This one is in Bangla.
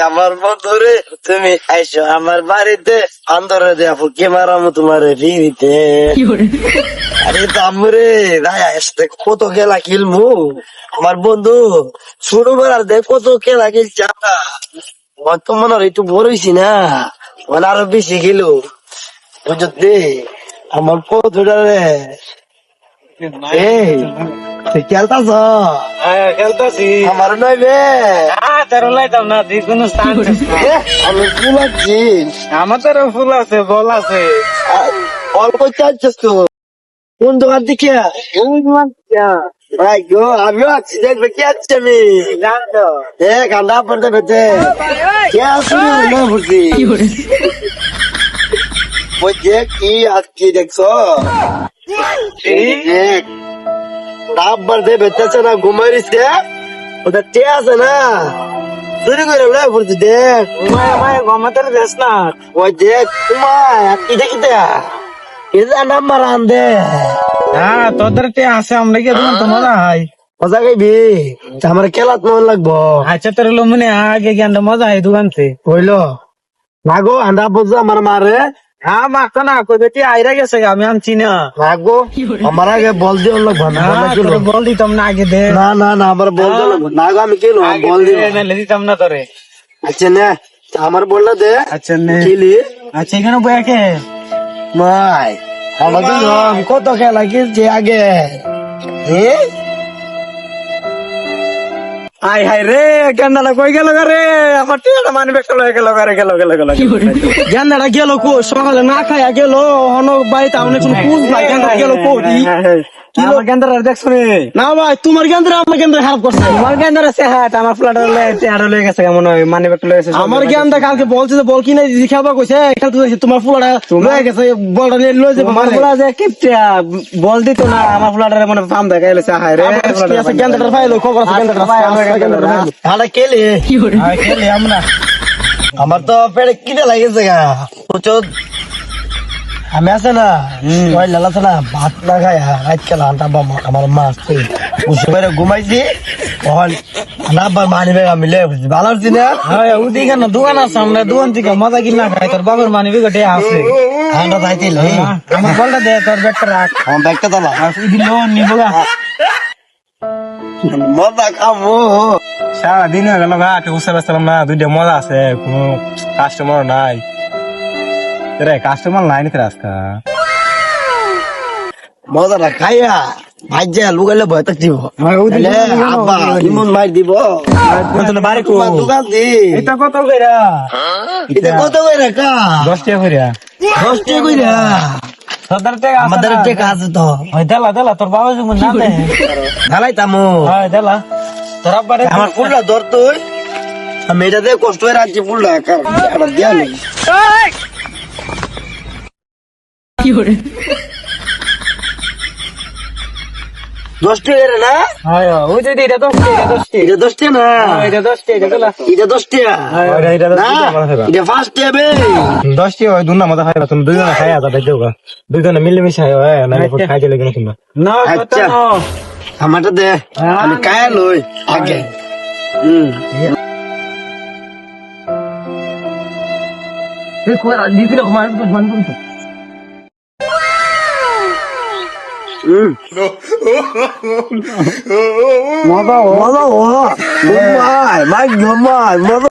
আমার বন্ধুরে তুমি আইসো আমার বাড়িতে অন্দরে দেখো কে মারামো তোমার ফিরিতে। আরে তামরে আসতে কত খেলা খেলবো আমার বন্ধু ছোটবেলার দেখ কত খেলা খেলছি আমরা। বর্তমান আর একটু বড় হয়েছি না, মানে আরো বেশি খেলো বুঝতে আমার বন্ধুটা রে। তুই খেলতাছ? খেলতেছি আমার নইবে তোর লাইতাম না তুই কোন আমি ফুল আছি, আমার তোর ফুল আছে বল আছে অল্প চাচ্ছিস তো কোন দোকান থেকে? ভাই গো আমিও আছি, দেখবে কি আছি আমি জানতো কান্দা পড়তে পেতে কে আসুন না বুঝি বুঝে কি আজকে দেখছো ডাব্বার দিয়ে বেঁচেছে না ঘুমাইছে ওটা টে আছে না চুরি করে লাই পড়ছি দেখ গমাতের দেশ না ওই দেখ তোমায় কি দেখিতে এটা নাম্বার আন দে। হ্যাঁ তোদের তে আছে আমরা কি তোমার তো মজা হয় মজা গাইবি আমার খেলাত মন লাগবো। আচ্ছা তোর লো মনে আগে জ্ঞানটা মজা হয় দোকান থেকে হইলো নাগো আন্ডা বুঝছো আমার মারে হ্যাঁ মাখতো না কই বেটি আইরা গেছে আমি আনছি না নাগো আমার আগে বল দিয়ে লাগবো না তোর বল দিতাম না আগে দে না না না আমার বল দিয়ে লাগবো নাগো আমি কেন বল দিব নাহলে দিতাম না তোরে আচ্ছা নে আমার বললা দে আচ্ছা নে খেলি আচ্ছা এখানে বয়া কে মাই আমাদের কত খেলা খেলছি আগে আই হাই রে গেন্দাটা কই গেল রে আমার টিয়াটা মানে বেকটা লয়ে গেল রে গেল গেন্দাটা গেল কো সকালে না খায়া গেল হন বাড়িতে আমনে কোন কোন ভাই গেন্দাটা গেল কোটি আমার গেন্দাটা দেখছ রে না ভাই তোমার গেন্দাটা আমার গেন্দাটা খারাপ করছে তোমার গেন্দাটা সে হাত আমার ফ্ল্যাট লয়ে গেছে কেমন মানে বেকটা লয়ে গেছে আমার গেন্দা কালকে বলছে যে বল কিনে দিছি খাবা কইছে খেলতে যাইছে তোমার ফ্ল্যাট লয়ে গেছে বলটা নিয়ে লয়ে যাবে আমার ফ্ল্যাট যে কিপটা বল দিত না আমার ফ্ল্যাটের মানে পাম দেখাইছে হায় রে গেন্দাটা ফাইলো খবর আছে গেন্দাটা হাড়া খেলি খেলে আমরা আমার তো পেটে কিনে লাগেছে গা প্রচুর আমি আছে না ওই লালাছে না ভাত না খাই রাত খেলা আনটা আমার মা আসছে বুঝতে পেরে ঘুমাইছি তখন আবার মানি ব্যাগ আমি লে ভালো আছি না ওদিকে না দোকান আছে আমরা দোকান থেকে মজা কিনা খাই তোর বাবার মানি বিগটে আছে আনটা যাইছিল আমার বলটা দে তোর ব্যাগটা রাখ আমার ব্যাগটা দাবা লোন নিবো মজা খাবো সারাদিন হয়ে গেল ঘাটে উঠে বেসলাম না দুইটা মজা আছে কোনো কাস্টমার নাই রে কাস্টমার নাই নাকি রাস্তা মজাটা খাইয়া ভাই যা লুকাইলে ভয় থাক দিব আব্বা ইমন মার দিব বাড়ি দোকান দি এটা কত কইরা এটা কত করে কা 10 টাকা কইরা 10 টাকা কইরা সদর টাকা আমাদের টাকা আছে তো ওই দেলা তোর বাবা যেমন না দে ঢালাই তামো হয় দেলা তোর আব্বারে আমার ফুলটা ধর তুই আমি এটা দিয়ে কষ্ট হয়ে রাখছি ফুলটা এটা দিয়া নেই দশ টাকা রে না হয় ওই যে এটা 10 টাকা এটা 10 টাকা না এটা 10 টাকা দেলা এটা 10 টাকা এটা 10 না টাকা এটা 5 টাকা বে 10 টাকা দুনা মজা খাইবা তুমি দুইজনে খাইয়া দাও দেওগা দুইজনে মিলেমিশে খাইও না খাই দিলে কেন তোমরা না আচ্ছা আমারটা দে আমি কায়া লই আগে মজা মজা